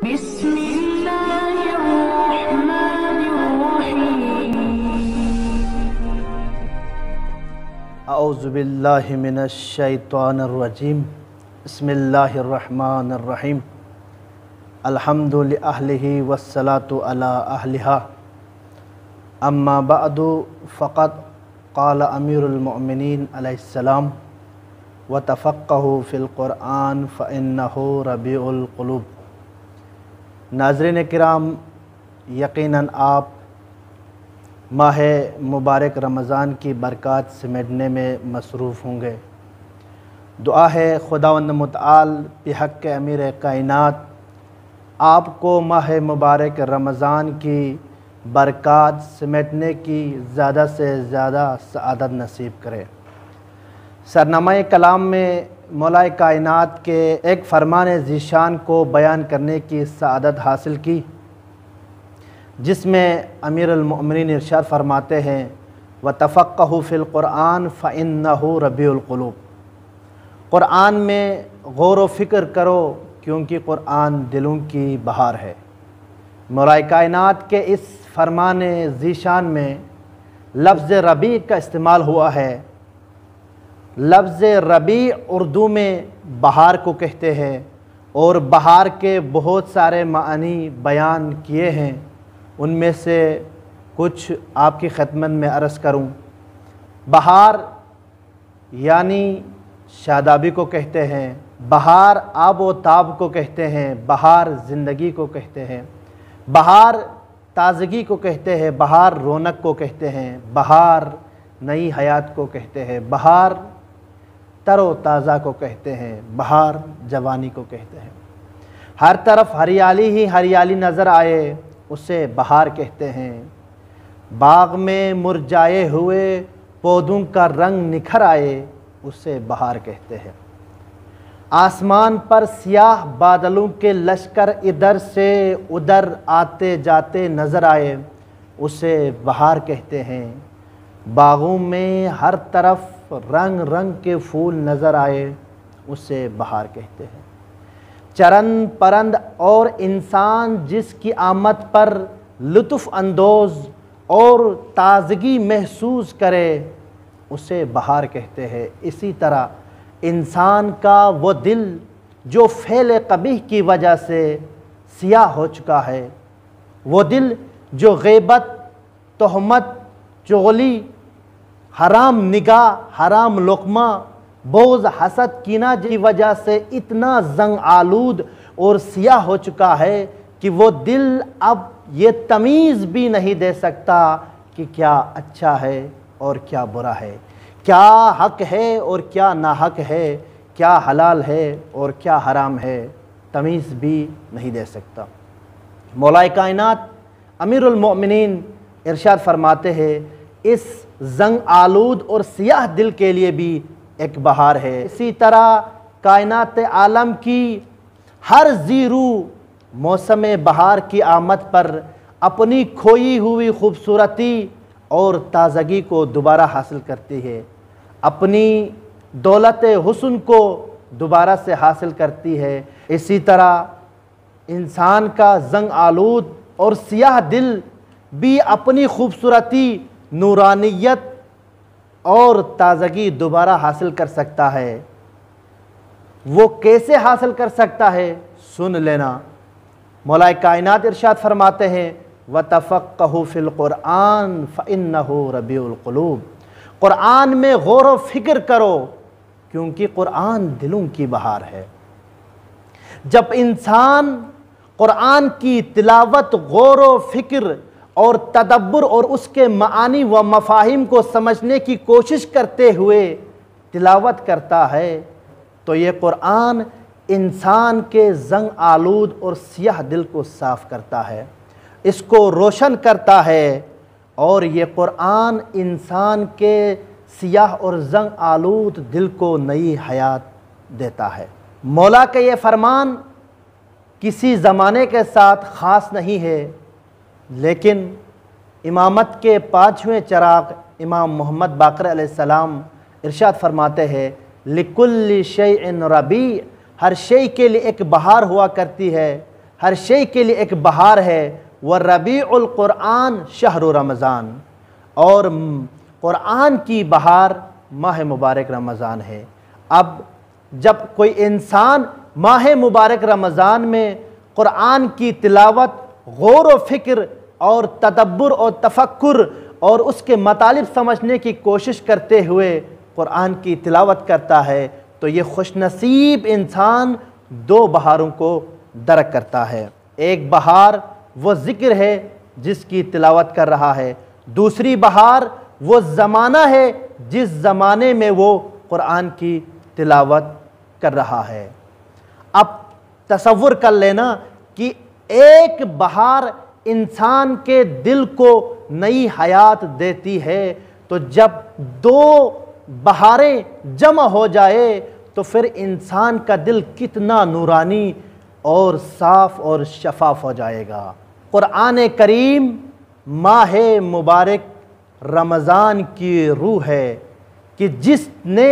औज़ुबिल्लाहि मिनश्शैतानिर्रजीम। बिस्मिल्लाहिर्रहमानिर्रहीम। अल्हम्दु लिअहलिही वस्सलातु अला अहलिहा। अम्मा बअदु फ़क़द क़ाल अमीरुल मुअमिनीन अलैहिस्सलाम व तफ़क़्क़हू फ़िल क़ुरआन फ़इन्नहू रबीउल क़ुलूब। नाज़रीन किराम, यकीनन आप माह मुबारक रमज़ान की बरक़ात समेटने में मसरूफ़ होंगे। दुआ है खुदावंद मुतआल बिहक़्क़ अमीर कायनात आपको माह मुबारक रमज़ान की बरक़ात समेटने की ज़्यादा से ज़्यादा सआदत नसीब करे। सरनामा कलाम में मौलाए कायनात के एक फ़रमान ज़ीशान को बयान करने की सआदत हासिल की, जिसमें अमीरुल मोमिनीन इरशाद फरमाते हैं व तफ़क़्क़हू फ़िल क़ुरआन फ़इन्नहू रबीउल क़ुलूब। क़ुरआन में गौर व फ़िक्र करो क्योंकि क़ुरआन दिलों की बहार है। मौलाए कायनात के इस फरमान ज़ीशान में लफ्ज़ रबी का इस्तेमाल हुआ है। लफ्ज़ रबी उर्दू में बहार को कहते हैं और बहार के बहुत सारे मानी बयान किए हैं। उनमें से कुछ आपकी खिदमत में अर्ज़ करूं। बहार यानी शादाबी को कहते हैं, बहार आब व ताब को कहते हैं, बहार ज़िंदगी को कहते हैं, बहार ताज़गी को कहते हैं, बहार रौनक को कहते हैं, बहार नई हयात को कहते हैं, बहार तरो ताज़ा को कहते हैं, बहार जवानी को कहते हैं। हर तरफ हरियाली ही हरियाली नज़र आए उसे बहार कहते हैं। बाग में मुरझाए हुए पौधों का रंग निखर आए उसे बहार कहते हैं। आसमान पर सियाह बादलों के लश्कर इधर से उधर आते जाते नज़र आए उसे बहार कहते हैं। बागों में हर तरफ रंग रंग के फूल नज़र आए उसे बहार कहते हैं। चरन परंद और इंसान जिसकी आमद पर लुत्फ़ अंदोज़ और ताज़गी महसूस करे उसे बहार कहते हैं। इसी तरह इंसान का वो दिल जो फ़ेल क़बीह की वजह से सियाह हो चुका है, वो दिल जो ग़ीबत, तोहमत, चुगली, हराम निगाह, हराम लुक़मा, बोझ, हसद, कीना की वजह से इतना जंग आलूद और सियाह हो चुका है कि वो दिल अब ये तमीज़ भी नहीं दे सकता कि क्या अच्छा है और क्या बुरा है, क्या हक है और क्या नाहक है, क्या हलाल है और क्या हराम है, तमीज़ भी नहीं दे सकता। मौलाए कायनात अमीरुल मोमिनीन इरशाद फरमाते हैं, इस जंग आलूद और सियाह दिल के लिए भी एक बहार है। इसी तरह कायनात आलम की हर ज़ीरू मौसम बहार की आमद पर अपनी खोई हुई खूबसूरती और ताज़गी को दोबारा हासिल करती है, अपनी दौलत हुस्न को दोबारा से हासिल करती है। इसी तरह इंसान का जंग आलूद और सियाह दिल भी अपनी खूबसूरती, नूरानियत और ताज़गी दोबारा हासिल कर सकता है। वो कैसे हासिल कर सकता है, सुन लेना। मौलाए कायनात इरशाद फरमाते हैं व तफ़क़्क़हू फ़िल क़ुरआन फ़इन्नहू रबीउल क़ुलूब। क़ुरआन में गौर व फ़िक्र करो क्योंकि क़ुरआन दिलों की बहार है। जब इंसान क़ुरआन की तिलावत, गौर व फ़िक्र और तदब्बुर और उसके मानी व मफ़ाहिम को समझने की कोशिश करते हुए तिलावत करता है तो ये क़ुरआन इंसान के जंग आलूद और सियाह दिल को साफ़ करता है, इसको रोशन करता है और ये क़ुरआन इंसान के सियाह और जंग आलूद दिल को नई हयात देता है। मौला का ये फरमान किसी ज़माने के साथ ख़ास नहीं है, लेकिन इमामत के 5वें चराग इमाम मोहम्मद बाक़र अलैहिस्सलाम इरशाद फरमाते हैं लिकुल्लि शैइन रबी, हर शे के लिए एक बहार हुआ करती है, हर शे के लिए एक बहार है। व रबीउल क़ुरआन शहर रमज़ान, और क़ुरआन की बहार माह मुबारक रमज़ान है। अब जब कोई इंसान माह मुबारक रमज़ान में क़ुरआन की तिलावत, गौर व फ़िक्र और तदब्बुर और तफक्कुर और उसके मतलब समझने की कोशिश करते हुए क़ुरआन की तिलावत करता है, तो ये खुशनसीब इंसान दो बहारों को दरक करता है। एक बहार वो ज़िक्र है जिसकी तिलावत कर रहा है, दूसरी बहार वो ज़माना है जिस ज़माने में वो क़ुरआन की तिलावत कर रहा है। अब तसव्वुर कर लेना कि एक बहार इंसान के दिल को नई हयात देती है, तो जब दो बहारें जमा हो जाए तो फिर इंसान का दिल कितना नूरानी और साफ़ और शफाफ हो जाएगा। क़ुरआन करीम माह मुबारक रमज़ान की रूह है कि जिसने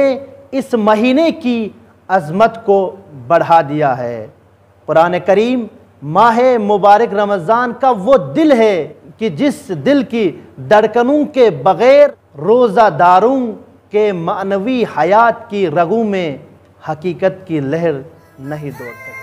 इस महीने की अज़मत को बढ़ा दिया है। क़ुरआन करीम माह मुबारक रमज़ान का वो दिल है कि जिस दिल की धड़कनों के बग़ैर रोज़ादारों के मानवी हयात की रगों में हकीकत की लहर नहीं दौड़ सकती।